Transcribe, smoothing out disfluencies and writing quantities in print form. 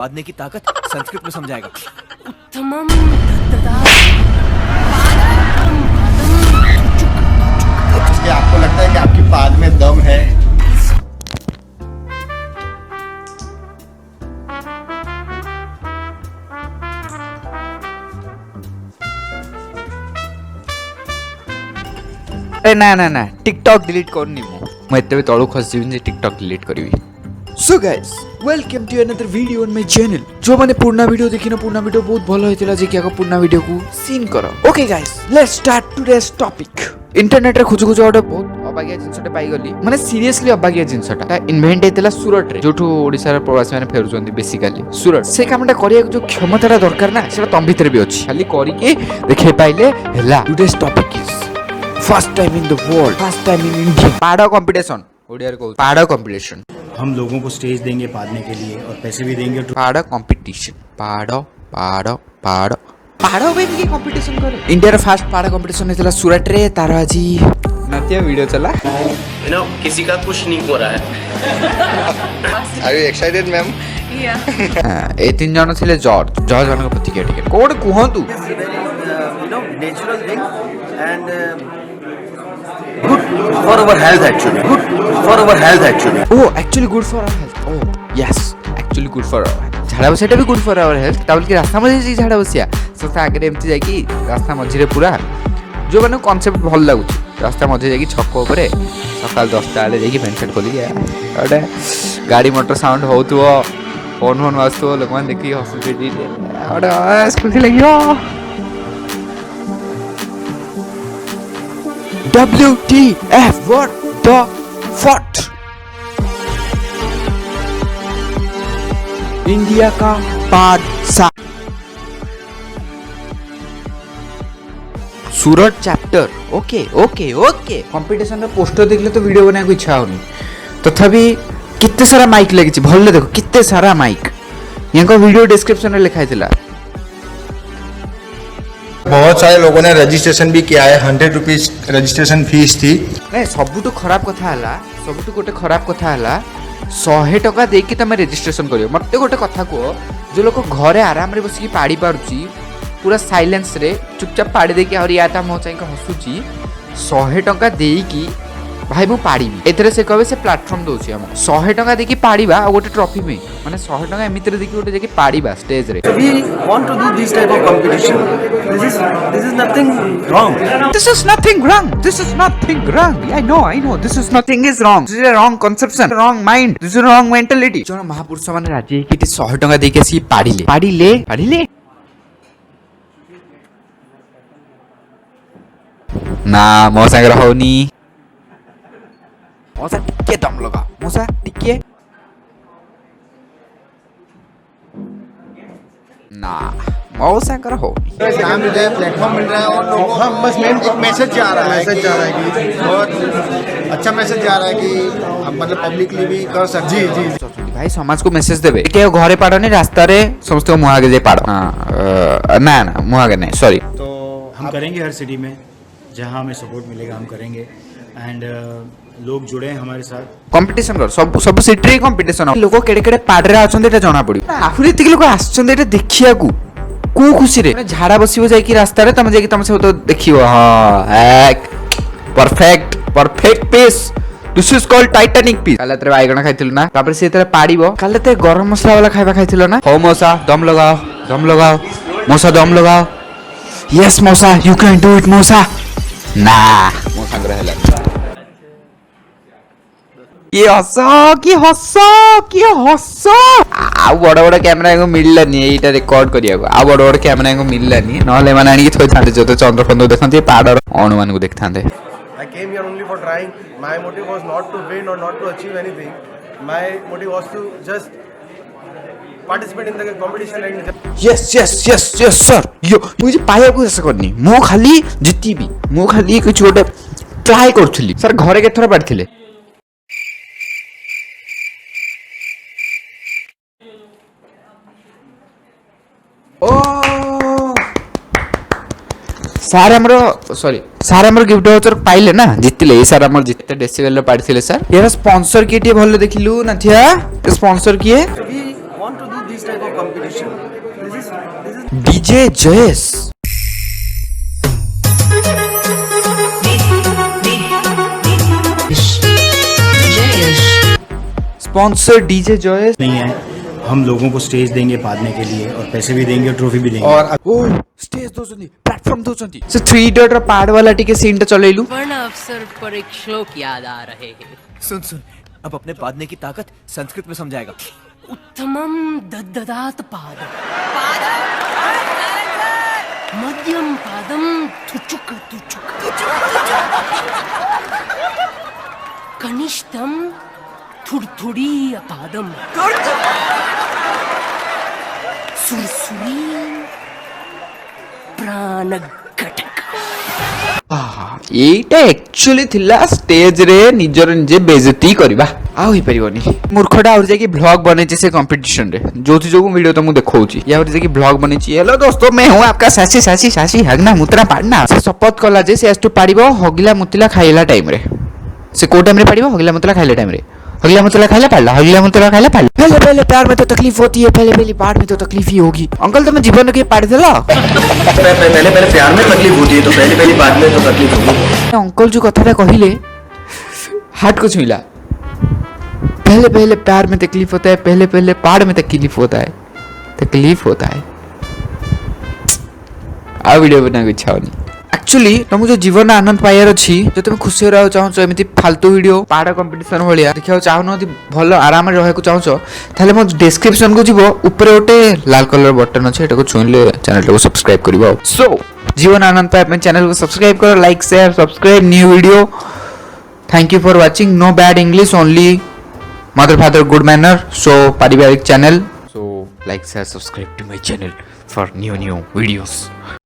बांधने की ताकत संस्कृत में समझाएगा। उत्तमम क्या आपको लगता है कि आपकी पाद में दम है? ना ना ना टिकटॉक डिलीट करनी मु एते तळु खसजिबिन जे टिकटॉक डिलीट करबी। So guys welcome to another video on my channel. जो माने पुराना वीडियो देखिना पुराना वीडियो बहुत भलो होइतिला जे क्या पुराना वीडियो को सीन करो। Okay guys let's start today's topic. Internet रे खोजु खोजु ओडे बहुत अबागिया जिंसटे पाई गली माने सीरियसली अबागिया जिंसटा इन्वेंट हेतिला सूरत रे जोठु ओडिसा रे प्रवासी माने फेरुचंदी बेसिकली सूरत से कामटा करिया जो क्षमतारा दरकार ना सेटा तम भीतर भी अछि खाली करी के देखे पाइले हला। Today's topic is first time in the world first time in India पाड़ा कंपटीशन ओडिया रे को पाड़ा कंपटीशन। हम लोगों को स्टेज देंगे पादने के लिए और पैसे भी देंगे। पाड़ा कंपटीशन पाड़ो पाड़ो पाड़ो पाड़ो में की कंपटीशन करे इंडिया रे फर्स्ट पाड़ा कंपटीशन हेतला सूरत रे तार आजी नतिया वीडियो चला किसी का कुछ नहीं हो रहा है। Are you excited ma'am? ए तीन जन थिले जॉर्ज जॉर्ज जन को प्रतिक्रिया टिके कोड कुहंतु natural thing and good for our health actually. Good for our health actually. Oh, actually good for our health. Oh, yes, actually good for our health. झाड़ा बसियाटा भी गुड फॉर आवर हेल्थ ताबल की रास्ता मझे जी झाड़ा बसिया सस्ता आगे एमती जाई की रास्ता मझिरे पूरा जो माने कांसेप्ट भल लागु रास्ता मझे जाई की छक्क ऊपर सकाल 10 टा जाई की पेंट खोली गया ओडे गाड़ी मोटर साउंड होतुओ फोन फोन वास्तु लोग मान देखी हॉस्पिटल ओडे स्कूल लगियो WTF what the fuck India का part Surat chapter okay okay okay competition रे पोस्टर देखले तो वीडियो बनाए को इच्छा होनी तथापि कितने सारा माइक लगी भले देखो कितने सारा माइक यहाँ वीडियो डिस्क्रिप्शन में लिखा है। बहुत सारे लोगों ने रजिस्ट्रेशन भी किया है। 100 रुपीज रजिस्ट्रेशन फीस थी। नहीं सबुठु खराब कथा हला सबुठु गोटे खराब कथा हला 100 टका देकी तमे रजिस्ट्रेशन करियो मते गोटे कथा को जो लोक घरे आराम रे बसिकी पाड़ी पारुची पूरा साइलेंस रे चुपचाप पाड़ी देकी और याता मो चाहि हसुची 100 टका देकी भाई मु पाड़ीबी एथरे से कहबे से प्लेटफॉर्म दोची हम 100 टका देकी पाड़ीबा आ गोटे ट्रॉफी में माने 100 टका एमितरे देकी गोटे देकी पाड़ीबा स्टेज रे। We want to do this type of competition. This is nothing wrong. This is nothing wrong. This is nothing wrong. I know. This is nothing is wrong. This is a wrong conception. Wrong mind. This is a wrong mentality. जन महापुरुष माने राजी कि 100 टका देके सी पाड़ीले ना मो संग रहौनी मौसा टिके दम लगा मौसा टिके ना मौसा कर हो नाम मिल रहा है प्लेटफॉर्म मिल रहा है और लोगों को बस मेन एक मैसेज जा रहा है कि बहुत अच्छा मैसेज जा रहा है कि आप मतलब पब्लिकली भी कर सकते जी भाई समाज को मैसेज देबे के घरे पाड़ो नहीं रास्ता रे समस्त को मुहागे जे पाड़ो ना मुहागे नहीं सॉरी। तो हम करेंगे हर सिटी में जहां हमें सपोर्ट मिलेगा हम करेंगे एंड लोग जुड़े हैं हमारे साथ कंपटीशन कर सब सिटी रे कंपटीशन लोग केड़े केड़े पाड़रे आछन एटा जणा पड़ी आखुरी एतिक लोग आछन एटा देखिया को खुशी रे झाड़ा बसिबो जाई की रास्ता रे तमे जाई की तमे से तो देखियो हां perfect piece this is called Titanic piece काले तेरे बाइगण खाइथिलु ना तापर से तेरे पाड़ीबो काले ते गरम मसाला वाला खाइबा खाइथिलो ना हो मौसा दम लगाओ मौसा दम लगाओ यस मौसा यू कैन डू इट मौसा ना मौसा रहला ये हसो आ बड़ कैमरा को मिललानी एटा रिकॉर्ड करिया को आ बड़ कैमरा को मिललानी नले माने आनी थोइ थांते जो चंद्रखंड देखथांते पाडर अणु मान को देखथांते। I came here only for trying. My motive was not to win or not to achieve anything. My motive was to just participate in the competition and yes sir यो मुझे पाया को ऐसा करनी मो खाली जितबी मो खाली कुछ गोटे ट्राई करथली सर घरे केथरा पड़थिले ओ सार हमरो गिफ्ट वाउचर पाइले ना जितले ए सार हमर जिते डेसिबल रे पाड़थिले सर यार स्पॉन्सर किए भलो देखिलु नथिया स्पॉन्सर किए we want to do this type of competition. This is DJ Jayesh sponsor DJ Jayesh नहीं है, हम लोगों को स्टेज देंगे पादने के लिए और पैसे भी देंगे और ट्रॉफी भी देंगे। और ओ स्टेज दोचंती प्लेटफॉर्म दोचंती से 3 इडियट रो पार्ट वाला टिके सीन टा चलेलु वर्ण अवसर पर एक श्लोक याद आ रहे हैं। सुन सुन, अब अपने पादने की ताकत संस्कृत में समझाएगा। उत्तमम दददात पादम मध्यम पादम तुचुक तुचुक कनिष्ठम थुड़थुड़ी पादम सुरसुरी प्राणघटक। एटा एक्चुअली थिला स्टेज रे निजर निजे बेइज्जती करबा आ होई परिबोनी मूर्खटा और जाकी ब्लॉग बनेची से कंपटीशन रे जोथि जोगु वीडियो तो मु देखौची या और जाकी ब्लॉग बनेची। हेलो दोस्तों, मैं हूं आपका सासी सासी सासी हगना मुत्रा पाडना। से शपथ कला जे से एस टू पाडिबो हगिला मुतिला खाइला टाइम रे। से को टाइम रे पाडिबो हगिला मुतिला खाइला टाइम रे। हगिला मुतिला खाइला पाडला, हगिला मुतिला खाइला पाडला। पहले प्यार में तो तकलीफ होती है, पहले पार्ट में तो तकलीफ ही होगी। अंकल तुम जीवन के पाड़ देला पहले प्यार में तकलीफ होती है तो पहले बाद में तो तकलीफ होगी। अंकल जो कथाटा कहिले हार्ट को छुईला। पहले प्यार में तकलीफ होता है, पहले पाड़ में तकलीफ होता है। आ वीडियो बनाने की इच्छा होनी। एक्चुअली तुम जो जीवन आनंद पाइबार अच्छी, जो तुम खुशी रहा चाहछ, एमती फालतू वीडियो पहाड़ कंपटीशन भाया देखा चाहून, भल आराम रहा चाहछ, ताले मो डिस्क्रिप्शन को जीवो, ऊपर गोटे लाल कलर बटन अच्छे, एटा को छुईले चैनल को सब्सक्राइब करिवो। सो जीवन आनंद पाइबा चैनल को सब्सक्राइब करो, like share subscribe new video. Thank you for watching. No bad English, only mother father good manner. So पारिवारिक channel, so like share subscribe to my channel for new videos.